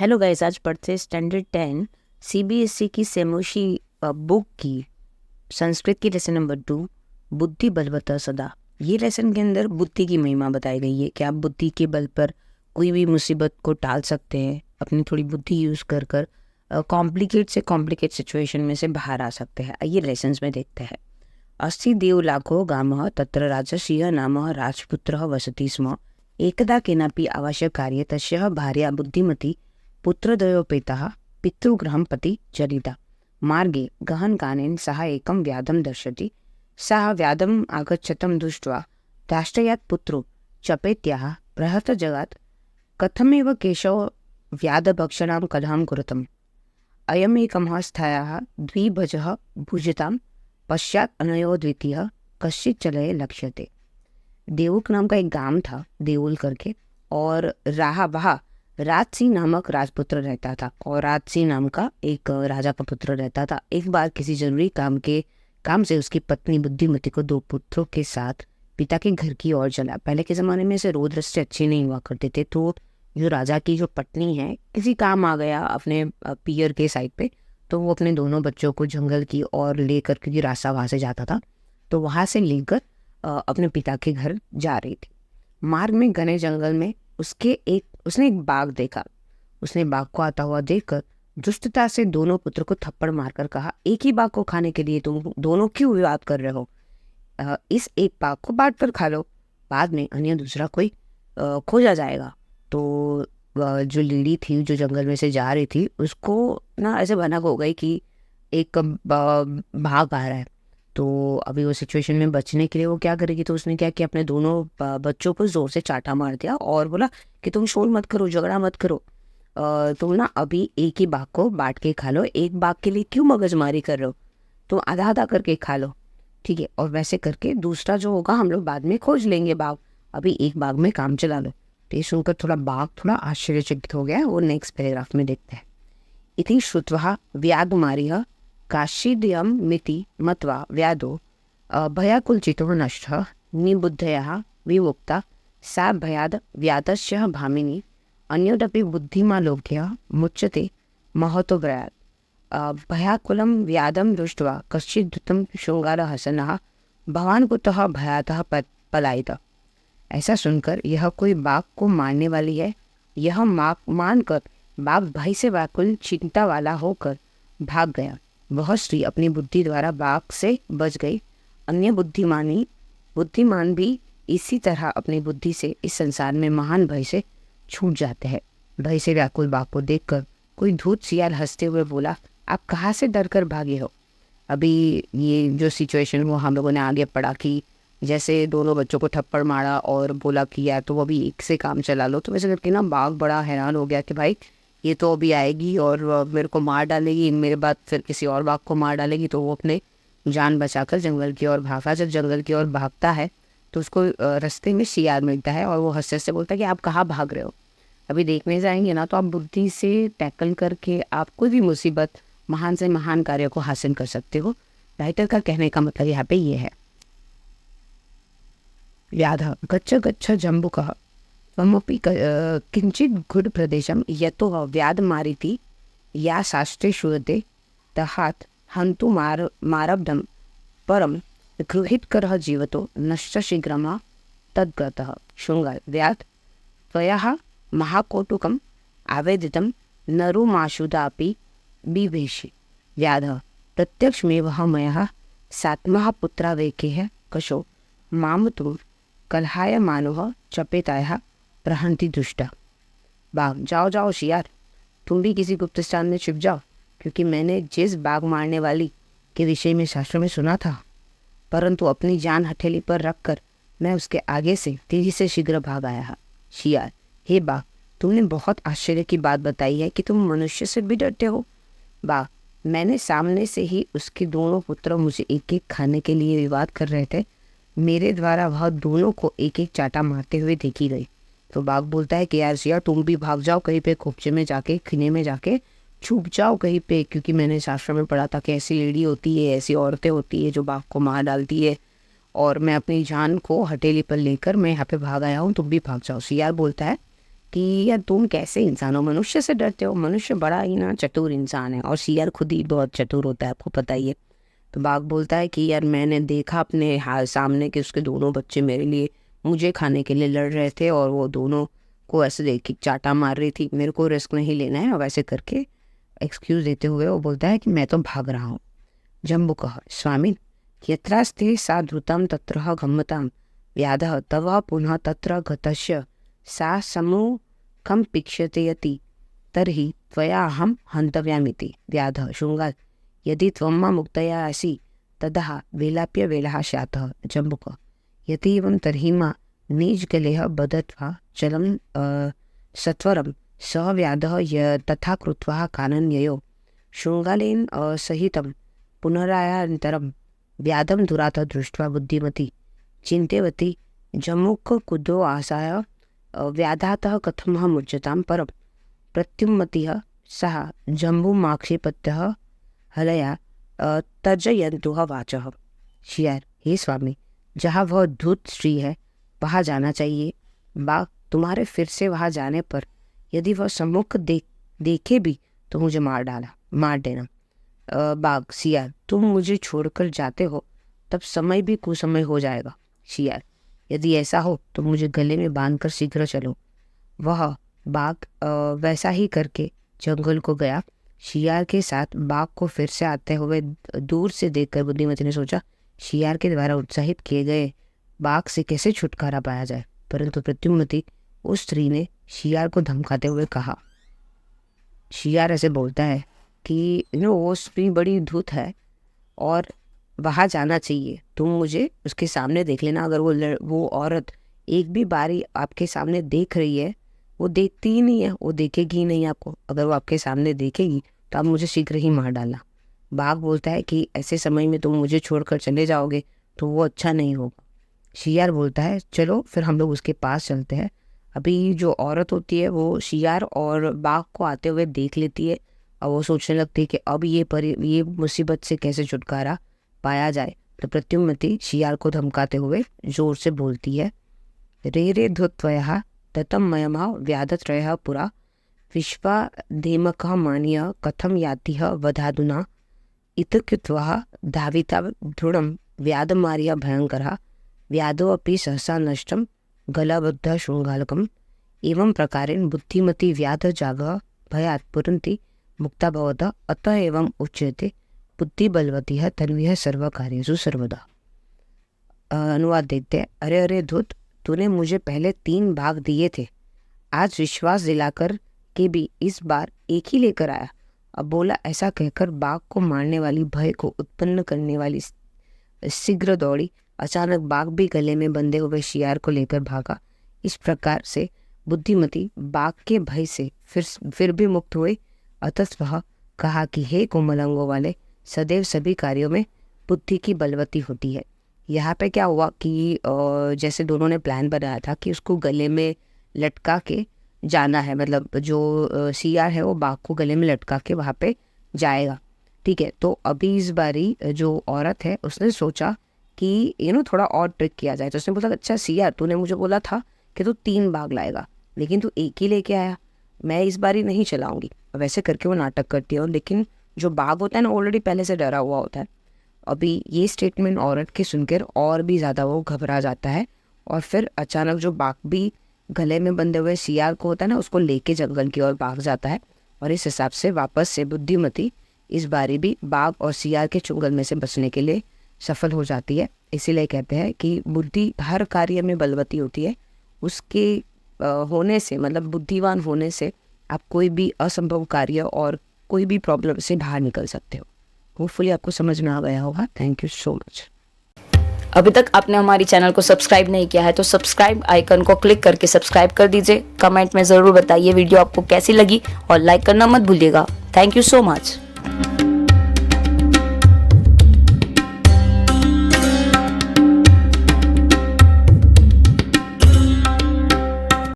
Hello guys, आज पढ़ते standard 10 CBSE की सेमोशी बुक की संस्कृत की लेसन नंबर 2 बुद्धि बलवतः सदा। ये लेसन के अंदर बुद्धि की महिमा बताई गई है कि आप बुद्धि के बल पर कोई भी मुसीबत को टाल सकते हैं। अपनी थोड़ी बुद्धि यूज़ कर कर कॉम्प्लिकेट से कॉम्प्लिकेट सिचुएशन में से बाहर आ सकते हैं। आइए लेसन्स में देखते हैं। अस्ति देवलाखो गामः तत्र राजर्षिः नामः राजपुत्रः वसति स्म। एकदा केनापि आवश्यकार्ये तस्य भार्या बुद्धिमती पुत्रद्वयोपेतः पितृगृहं प्रति चलिता। मार्गे गहनकानेन सः एकं व्याधं दर्शति। सः व्याधम् आगच्छतं दृष्ट्वा दाष्टयात् पुत्रो चपेत्याः बृहत् कथमेव केशव व्याधभक्षणां कलहं कुरुतम्। अयमेकमः स्थायाः द्विभुजः भुजतां पश्चात अनयो द्वितीय कश्चित चलये लक्ष्यते। देवुक नाम का एक गांव था, देउल करके, और वहाँ राजसिंह नामक राजपुत्र रहता था और राजसिंह नाम का एक राजा का पुत्र रहता था। एक बार किसी जरूरी काम से उसकी पत्नी बुद्धिमती को 2 पुत्रों के साथ पिता के घर की ओर चला। पहले के ज़माने में ऐसे रोड रास्ते अच्छे नहीं हुआ करते थे, तो जो राजा की जो पत्नी है, किसी काम आ गया अपने पियर के साइड पे, तो वो अपने दोनों बच्चों को जंगल की ओर लेकर, क्योंकि रास्ता वहाँ से जाता था, तो वहाँ से लेकर अपने पिता के घर जा रही थी। मार्ग में घने जंगल में उसने एक बाघ देखा। उसने बाघ को आता हुआ देखकर दुष्टता से दोनों पुत्र को थप्पड़ मारकर कहा, एक ही बाघ को खाने के लिए तुम दोनों क्यों विवाद कर रहे हो? इस एक बाघ को बांट कर खा लो, बाद में अन्य दूसरा कोई खोजा जाएगा। तो जो लेडी थी, जो जंगल में से जा रही थी, उसको ना ऐसे भनक हो गई कि एक भाग आ रहा है। तो अभी वो सिचुएशन में बचने के लिए वो क्या करेगी, तो उसने क्या किया, अपने दोनों बच्चों को जोर से चाटा मार दिया और बोला कि तुम शोर मत करो, झगड़ा मत करो, तुम ना अभी एक ही बाघ को बांट के खा लो, एक बाघ के लिए क्यों मगजमारी कर रहे हो, तुम आधा आधा करके खा लो, ठीक है, और वैसे करके दूसरा जो होगा हम लोग बाद में खोज लेंगे बाघ, अभी एक बाघ में काम चला लो। तो ये सुनकर बाघ थोड़ा आश्चर्यचकित हो गया। वो नेक्स्ट पैराग्राफ में देखते हैं। इति श्रुत्वा व्याघमारिः काशीद्यं मिति मत्वा व्याधो भयाकुलचितो नष्टः निबुद्धयः विमुक्ता सा भयाद् व्याधस्य भामिनी अन्योदपि बुद्धिमालोक्य मुच्यते महतो भयात्। भयाकुलं व्याधं दृष्ट्वा कश्चिद्धृतं शृंगारहसनः भवान् कुतः भयातः पलायित। ऐसा सुनकर यह कोई बाघ को मारने वाली है, यह मानकर बाघ भय से व्याकुल चिंता वाला होकर भाग गया। वह स्त्री अपनी बुद्धि द्वारा बाघ से बच गई। अन्य बुद्धिमान भी इसी तरह अपनी बुद्धि से इस संसार में महान भय से छूट जाते हैं। भय से व्याकुल बाघ को देखकर कोई धूत सियार हंसते हुए बोला, आप कहाँ से डर कर भागे हो? अभी ये जो सिचुएशन वो हम लोगों ने आगे पढ़ा कि जैसे दोनों बच्चों को थप्पड़ मारा और बोला कि यार तो अभी एक से काम चला लो, तो वैसे करके ना बाघ बड़ा हैरान हो गया कि भाई ये तो अभी आएगी और मेरे को मार डालेगी, मेरे बाद फिर किसी और बाघ को मार डालेगी। तो वो अपने जान बचाकर जंगल की ओर भागा। जब जंगल की ओर भागता है तो उसको रास्ते में शियार मिलता है और वो हंसते हंसते बोलता है कि आप कहाँ भाग रहे हो? अभी देखने जाएंगे ना तो आप बुद्धि से टैकल करके आप कोई भी मुसीबत, महान से महान कार्य को हासिल कर सकते हो। राइटर का कहने का मतलब यहाँ पे ये है। व्याध गच्छ गच्छ जम्बुकः त्वमपि किंचित गुड प्रदेशम यतो व्याध मारिति या शास्त्रे श्रूयते तहात् हन्तु मारब्धम परम गृहीत करः जीवतो नश्च शीघ्रमा तद्गतः। शृंगार व्याध त्वया महाकोटुकम् आवेदितं नरुमाशुदापि बिभेषि। व्याधः प्रत्यक्षमेव मया सात्मः पुत्रावेकेः कशो माम तु कलहाय मानव चपेताया प्रहंति दुष्टा। बाघ, जाओ जाओ शियार, तुम भी किसी गुप्त स्थान में छिप जाओ, क्योंकि मैंने जिस बाघ मारने वाली के विषय में शास्त्र में सुना था, परंतु अपनी जान हथेली पर रखकर मैं उसके आगे से तेजी से शीघ्र भाग आया। शियार, हे बाघ, तुमने बहुत आश्चर्य की बात बताई है कि तुम मनुष्य से भी डरते हो। बाघ, मैंने सामने से ही उसके दोनों पुत्र मुझे एक एक खाने के लिए विवाद कर रहे थे, मेरे द्वारा वह दोनों को एक एक चाटा मारते हुए देखी गई। तो बाघ बोलता है कि यार शियार, तुम भी भाग जाओ कहीं पे, खोपचे में जाके, खिने में जाके छुप जाओ कहीं पे, क्योंकि मैंने शास्त्र में पढ़ा था कि ऐसी लेडी होती है, ऐसी औरतें होती है जो बाघ को मार डालती है, और मैं अपनी जान को हथेली पर लेकर मैं यहाँ पे भाग आया हूँ, तुम भी भाग जाओ। शियार बोलता है कि यार तुम कैसे इंसान हो, मनुष्य से डरते हो, मनुष्य बड़ा ही ना चतुर इंसान है और शियार खुद ही बहुत चतुर होता है, आपको पता ही है। तो बाघ बोलता है कि यार मैंने देखा अपने सामने कि उसके दोनों बच्चे मेरे लिए मुझे खाने के लिए लड़ रहे थे और वो दोनों को ऐसे देख के चाटा मार रही थी, मेरे को रिस्क नहीं लेना है। और वैसे करके एक्सक्यूज़ देते हुए वो बोलता है कि मैं तो भाग रहा हूँ। जम्बुकः स्वामिन् यत्रास्ते सा धृतं तत्र गम्यतां व्याधः तव पुनः तत्र गतस्य सा सम्मुखं पीक्ष्यते यति तर्हि त्वया अहं हन्तव्यामिति। व्याधः शृङ्गात् यदि त्वं मां मुक्तया असि तदा वेलाप्य वेलः स्यात्। जम्बुकः यदि एवं तर्हि मा नीचगलेह बदत्वा जलं सत्वरं सः व्याधः तथा कृत्वा कानन्ययो शृङ्गालेन सहितं पुनरायान्तरं व्याधं दुरातः दृष्ट्वा बुद्धिमती चिन्तयवती जम्बुककुतो आसाय व्याधातः कथमहं मुच्यतां परं प्रत्युम्मतिः सः जम्बुमाक्षेपत्यः हलया तर्जयन्तुः वाचः। शियार हे स्वामी, जहाँ वह धूत स्त्री है वहाँ जाना चाहिए। बाघ तुम्हारे फिर से वहाँ जाने पर यदि वह सम्मुख देखे भी तो मुझे मार देना। बाघ शियार तुम मुझे छोड़कर जाते हो तब समय भी कुसमय हो जाएगा। शियार यदि ऐसा हो तो मुझे गले में बांधकर शीघ्र चलो। वह बाघ वैसा ही करके जंगल को गया। शियार के साथ बाघ को फिर से आते हुए दूर से देखकर बुद्धिमती ने सोचा शियार के द्वारा उत्साहित किए गए बाघ से कैसे छुटकारा पाया जाए। परंतु प्रत्युम्मति उस स्त्री ने शियार को धमकाते हुए कहा। शियार ऐसे बोलता है कि वो स्त्री बड़ी धूत है और वहाँ जाना चाहिए, तुम मुझे उसके सामने देख लेना। अगर वो औरत एक भी बारी आपके सामने देख रही है, वो देखती ही नहीं है, वो देखेगी ही नहीं आपको। अगर वो आपके सामने देखेगी तो आप मुझे शीघ्र ही मार डालना। बाघ बोलता है कि ऐसे समय में तुम मुझे छोड़कर चले जाओगे तो वो अच्छा नहीं होगा। शियार बोलता है चलो फिर हम लोग उसके पास चलते हैं। अभी जो औरत होती है वो शियार और बाघ को आते हुए देख लेती है और वो सोचने लगती है कि अब ये मुसीबत से कैसे छुटकारा पाया जाए। तो प्रत्युम्मति शियार को धमकाते हुए जोर से बोलती है रे रे धुत्वयः ततं मयमा व्याधत्रयः पुरा विश्वादेमकः मान्य कथं यातिः वधादुना इत्युक्त्वा धाविता दृढं व्याधमार्य भयङ्करः व्याधोऽपि सहसा नष्टं गलाबद्धः शृङ्गालकम्। एवं प्रकारेण बुद्धिमती व्याधजागः भयात् पुरन्ति मुक्ता भवतः अतः एवं उच्यते बुद्धिबलवती है तन्वी सर्वकार्येषु सर्वदा। अनुवाद देखते हैं। अरे अरे धूत, तूने मुझे पहले 3 भाग दिए थे, आज विश्वास दिलाकर के भी इस बार एक ही लेकर आया। अब बोला ऐसा कहकर बाघ को मारने वाली भय को उत्पन्न करने वाली शीघ्र दौड़ी। अचानक बाघ भी गले में बंधे हुए शियार को लेकर भागा। इस प्रकार से बुद्धिमती बाघ के भय से फिर भी मुक्त हुए। अतः वह कहा कि हे कोमलांगों वाले, सदैव सभी कार्यों में बुद्धि की बलवती होती है। यहाँ पे क्या हुआ कि जैसे दोनों ने प्लान बनाया था कि उसको गले में लटका के जाना है, मतलब जो शियार है वो बाघ को गले में लटका के वहाँ पे जाएगा, ठीक है। तो अभी इस बारी जो औरत है उसने सोचा कि थोड़ा और ट्रिक किया जाए। तो उसने बोला अच्छा शियार, तूने मुझे बोला था कि तू 3 बाघ लाएगा लेकिन तू एक ही लेके आया, मैं इस बारी नहीं चलाऊंगी। वैसे करके वो नाटक करती है, लेकिन जो बाघ होता है ना ऑलरेडी पहले से डरा हुआ होता है। अभी ये स्टेटमेंट औरत के सुनकर और भी ज़्यादा वो घबरा जाता है और फिर अचानक जो बाघ भी गले में बंधे हुए शियार को होता है ना उसको लेके जंगल की ओर भाग जाता है। और इस हिसाब से वापस से बुद्धिमती इस बारी भी बाघ और शियार के चुंगल में से बचने के लिए सफल हो जाती है। इसीलिए कहते हैं कि बुद्धि हर कार्य में बलवती होती है। उसके होने से, मतलब बुद्धिवान होने से आप कोई भी असंभव कार्य और कोई भी प्रॉब्लम से बाहर निकल सकते हो। होपफुली आपको समझ में आ गया होगा। Thank you so much. अभी तक आपने हमारी चैनल को सब्सक्राइब नहीं किया है तो सब्सक्राइब आइकन को क्लिक करके सब्सक्राइब कर दीजिए। कमेंट में ज़रूर बताइए वीडियो आपको कैसी लगी और लाइक करना मत भूलिएगा। Thank you so much.